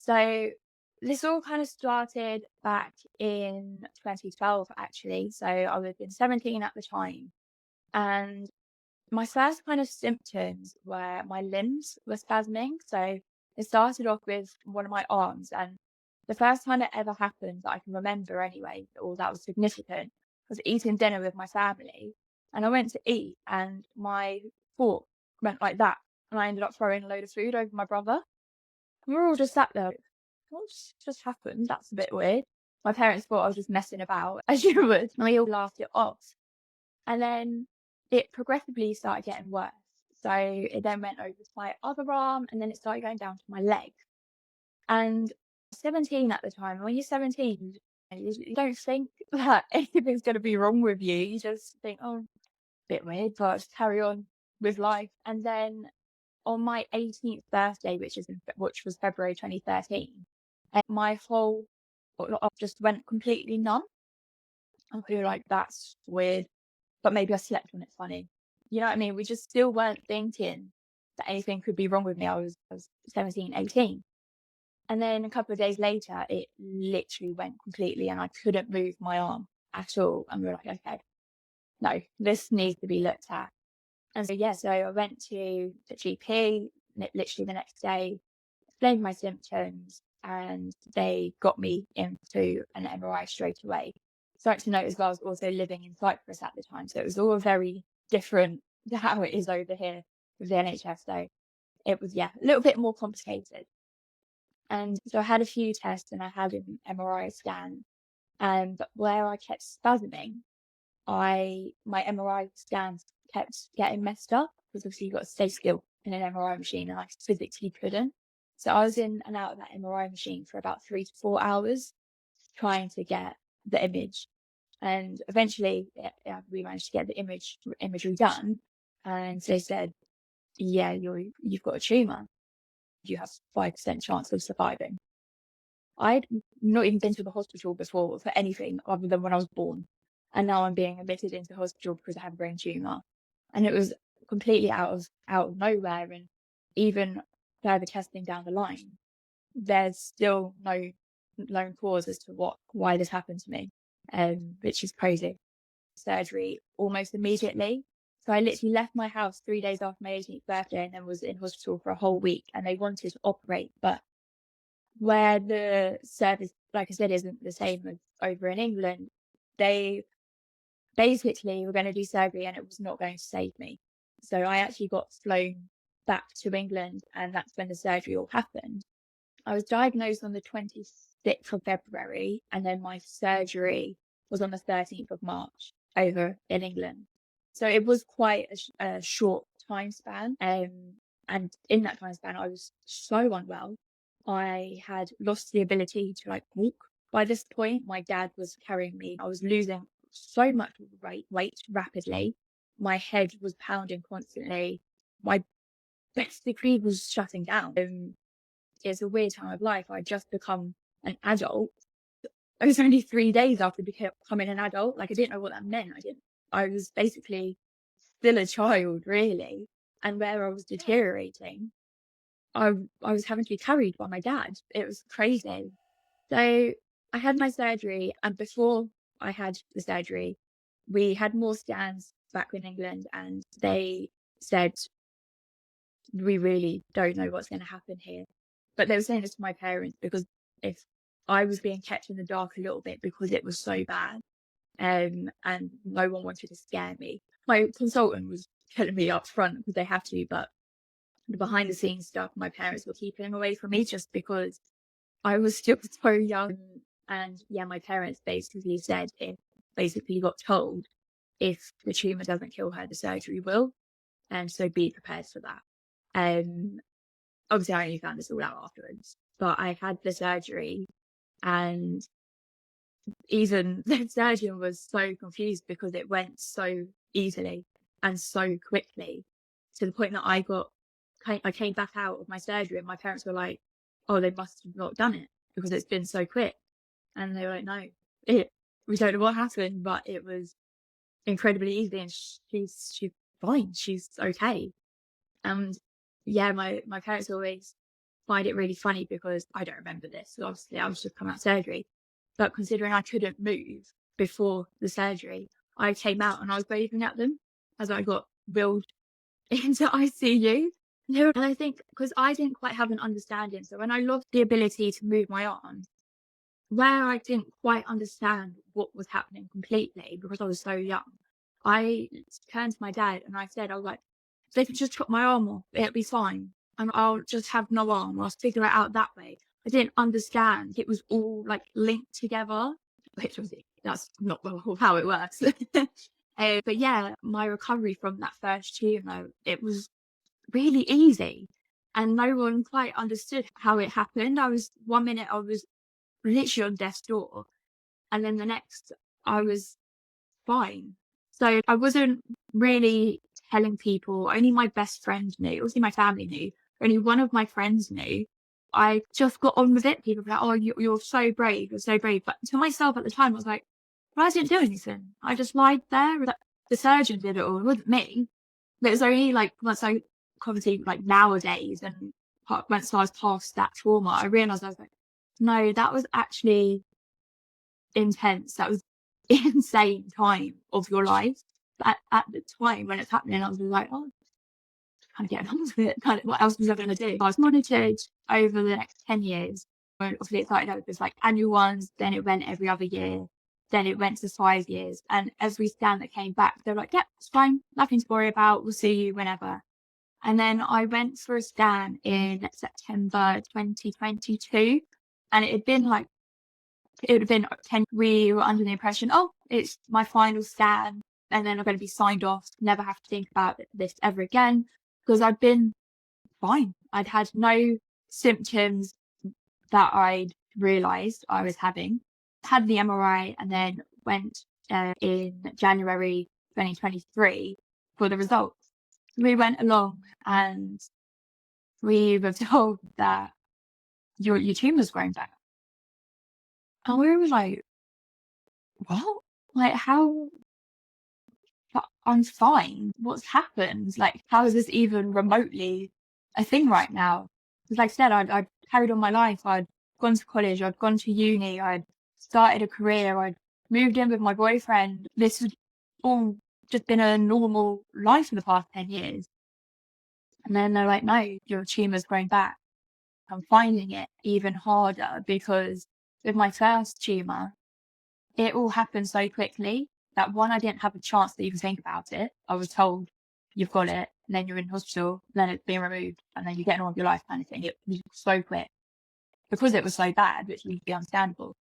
So this all kind of started back in 2012, actually. So I would have been 17 at the time. And my first kind of symptoms were my limbs were spasming. So it started off with one of my arms. And the first time it ever happened that I can remember anyway, or that was significant, was eating dinner with my family. And I went to eat and my fork went like that. And I ended up throwing a load of food over my brother. And we were all just sat there, what's just happened? That's a bit weird. My parents thought I was just messing about, as you would, and we all laughed it off. And then it progressively started getting worse. So it then went over to my other arm, and then it started going down to my leg. And 17 at the time, when you're 17, you don't think that anything's going to be wrong with you. You just think, oh, bit weird, but just carry on with life. And then on my 18th birthday, which was February 2013, and my whole just went completely numb. And we were like, that's weird, but maybe I slept on it funny. You know what I mean? We just still weren't thinking that anything could be wrong with me. I was 17, 18. And then a couple of days later, it literally went completely and I couldn't move my arm at all. And we were like, okay, no, this needs to be looked at. And so, yeah, so I went to the GP literally the next day, explained my symptoms, and they got me into an MRI straight away. Starting to note as well, I was also living in Cyprus at the time, so it was all very different to how it is over here with the NHS. So it was, yeah, a little bit more complicated. And so I had a few tests and I had an MRI scan, but where I kept spasming, my MRI scans kept getting messed up because obviously you've got to stay still in an MRI machine and I physically couldn't. So I was in and out of that MRI machine for about 3 to 4 hours trying to get the image. And eventually we managed to get the imagery done. And they said, yeah, you've got a tumour. You have 5% chance of surviving. I'd not even been to the hospital before for anything other than when I was born. And now I'm being admitted into hospital because I have a brain tumour. And it was completely out of nowhere. And even further testing down the line, there's still no known cause as to why this happened to me, which is crazy. Surgery almost immediately. So I literally left my house 3 days after my 18th birthday and then was in hospital for a whole week. And they wanted to operate, but where the service, like I said, isn't the same as over in England, they basically were going to do surgery and it was not going to save me. So I actually got flown back to England and that's when the surgery all happened. I was diagnosed on the 26th of February and then my surgery was on the 13th of March over in England. So it was quite a short time span. And in that time span, I was so unwell. I had lost the ability to walk by this point. My dad was carrying me. I was losing so much weight rapidly. My head was pounding constantly. My basically was shutting down. It's a weird time of life. I'd just become an adult. It was only 3 days after becoming an adult. I didn't know what that meant. I was basically still a child, really. And where I was deteriorating, I was having to be carried by my dad. It was crazy. So I had my surgery, and before I had the surgery, we had more scans back in England, and they said, we really don't know what's going to happen here. But they were saying this to my parents because if I was being kept in the dark a little bit because it was so bad, and no one wanted to scare me. My consultant was telling me up front because they have to, but the behind the scenes stuff, my parents were keeping away from me just because I was still so young. And yeah, my parents basically said, got told if the tumour doesn't kill her, the surgery will. And so be prepared for that. Obviously I only found this all out afterwards, but I had the surgery and even the surgeon was so confused because it went so easily and so quickly to the point that I came back out of my surgery and my parents were like, oh, they must have not done it because it's been so quick. And they were like, no, we don't know what happened, but it was incredibly easy and she's fine. She's okay. And yeah, my parents always find it really funny because I don't remember this. So obviously, I was just coming out of surgery. But considering I couldn't move before the surgery, I came out and I was waving at them as I got wheeled into ICU. And I think because I didn't quite have an understanding. So when I lost the ability to move my arms, where I didn't quite understand what was happening completely because I was so young, I turned to my dad and I said, I was like, they could just chop my arm off, it'll be fine. And I'll just have no arm. I'll figure it out that way. I didn't understand it was all like linked together, which was that's not how it works. But yeah, my recovery from that first tumour, it was really easy. And no one quite understood how it happened. One minute I was literally on death's door, and then the next I was fine. So I wasn't really telling people. Only my best friend knew. Obviously my family knew. Only one of my friends knew. I just got on with it. People were like, oh, you're so brave. You're so brave. But to myself at the time, I was like, well, I didn't do anything. I just lied there. The surgeon did it all. It wasn't me. But it was only like once I, obviously like nowadays, and once I was past that trauma, I realised I was like, no, that was actually intense. That was insane time of your life. But at the time when it's happening, I was like, oh, kind of getting on with it. Kind of, what else was I going to do? I was monitored over the next 10 years. And obviously, it started out with like annual ones, then it went every other year, then it went to 5 years. And every scan that came back, they were like, yeah, it's fine, nothing to worry about. We'll see you whenever. And then I went for a scan in September 2022, and it would have been 10. We were under the impression, oh, it's my final scan, and then I'm going to be signed off, never have to think about this ever again, because I'd been fine. I'd had no symptoms that I'd realised I was having. Had the MRI and then went in January 2023 for the results. We went along and we were told that your tumour's grown back. And we were like, what? Like, how? But I'm fine. What's happened? Like, how is this even remotely a thing right now? Because like I said, I'd carried on my life. I'd gone to college. I'd gone to uni. I'd started a career. I'd moved in with my boyfriend. This had all just been a normal life for the past 10 years. And then they're like, no, your tumour's grown back. I'm finding it even harder because with my first tumour, it all happened so quickly that one, I didn't have a chance to even think about it. I was told you've got it, and then you're in hospital, and then it's being removed, and then you're getting on with your life kind of thing. It was so quick because it was so bad, which would be understandable.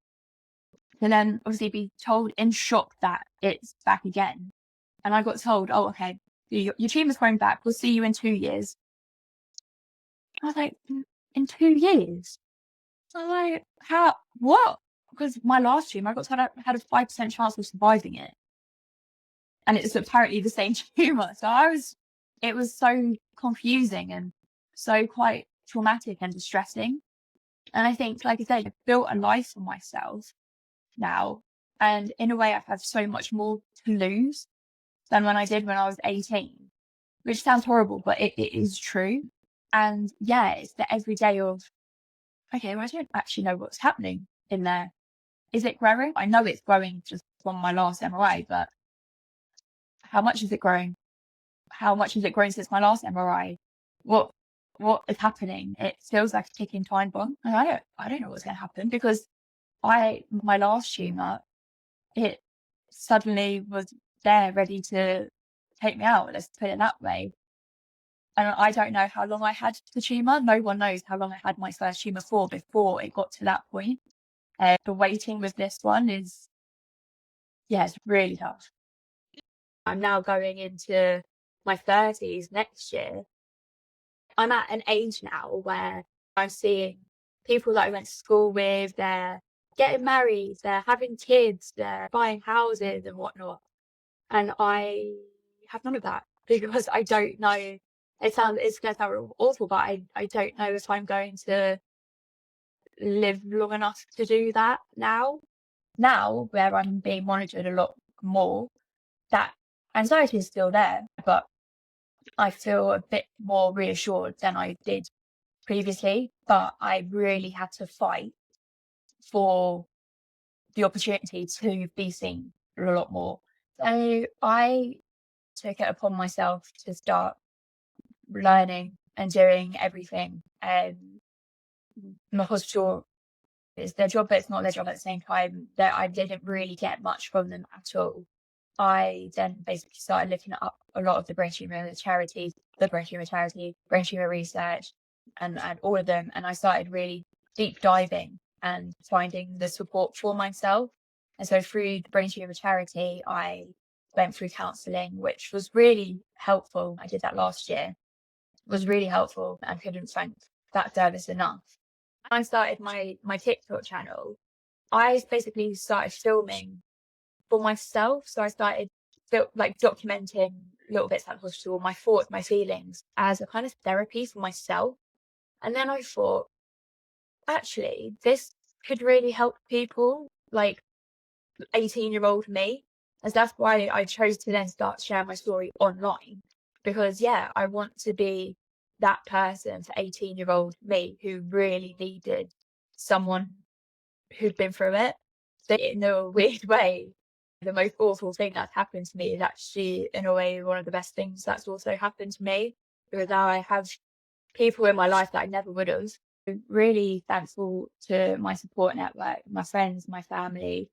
And then obviously be told in shock that it's back again. And I got told, oh, okay, your tumour's grown back. We'll see you in 2 years. I was like, in 2 years? I'm like, how? What? Because my last tumour, I got told I had a 5% chance of surviving it. And it's apparently the same tumour. So it was so confusing and so quite traumatic and distressing. And I think, like I said, I've built a life for myself now. And in a way, I've had so much more to lose than when I did when I was 18, which sounds horrible, but it is true. And yeah, it's the everyday of, okay, well, I don't actually know what's happening in there. Is it growing? I know it's growing just from my last MRI, but how much is it growing? How much has it grown since my last MRI? What is happening? It feels like a ticking time bomb. And I don't know what's going to happen because my last tumour, it suddenly was there ready to take me out. Let's put it that way. And I don't know how long I had the tumour. No one knows how long I had my first tumour for before it got to that point. The waiting with this one is, yeah, it's really tough. I'm now going into my 30s next year. I'm at an age now where I'm seeing people that I went to school with, they're getting married, they're having kids, they're buying houses and whatnot. And I have none of that because I don't know. It's going to sound awful, but I don't know if I'm going to live long enough to do that now. Now, where I'm being monitored a lot more, that anxiety is still there, but I feel a bit more reassured than I did previously. but I really had to fight for the opportunity to be seen a lot more. So I took it upon myself to start learning and doing everything. My hospital is their job, but it's not their job at the same time. That I didn't really get much from them at all. I then basically started looking up a lot of the brain tumor charities, brain tumor research, and all of them. And I started really deep diving and finding the support for myself. And so through the brain tumor charity, I went through counselling, which was really helpful. I did that last year. It was really helpful. I couldn't thank that service enough. I started my TikTok channel. I basically started filming for myself. So I started documenting little bits at the hospital, my thoughts, my feelings as a kind of therapy for myself. And then I thought, actually, this could really help people like 18-year-old me. And that's why I chose to then start sharing my story online. Because I want to be that person for 18-year-old me who really needed someone who'd been through it. So in a weird way, the most awful thing that's happened to me is actually, in a way, one of the best things that's also happened to me, because now I have people in my life that I never would have. Really thankful to my support network, my friends, my family,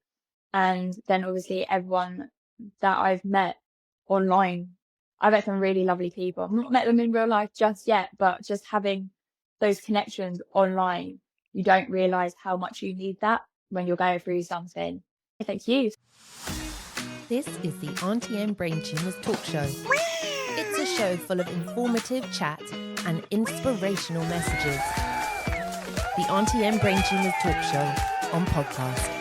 and then obviously everyone that I've met online. I've met some really lovely people. I've not met them in real life just yet, but just having those connections online, you don't realise how much you need that when you're going through something. Thank you. This is the Aunty and Brain Tumours talk show. It's a show full of informative chat and inspirational messages. The Aunty and Brain Tumours talk show on podcast.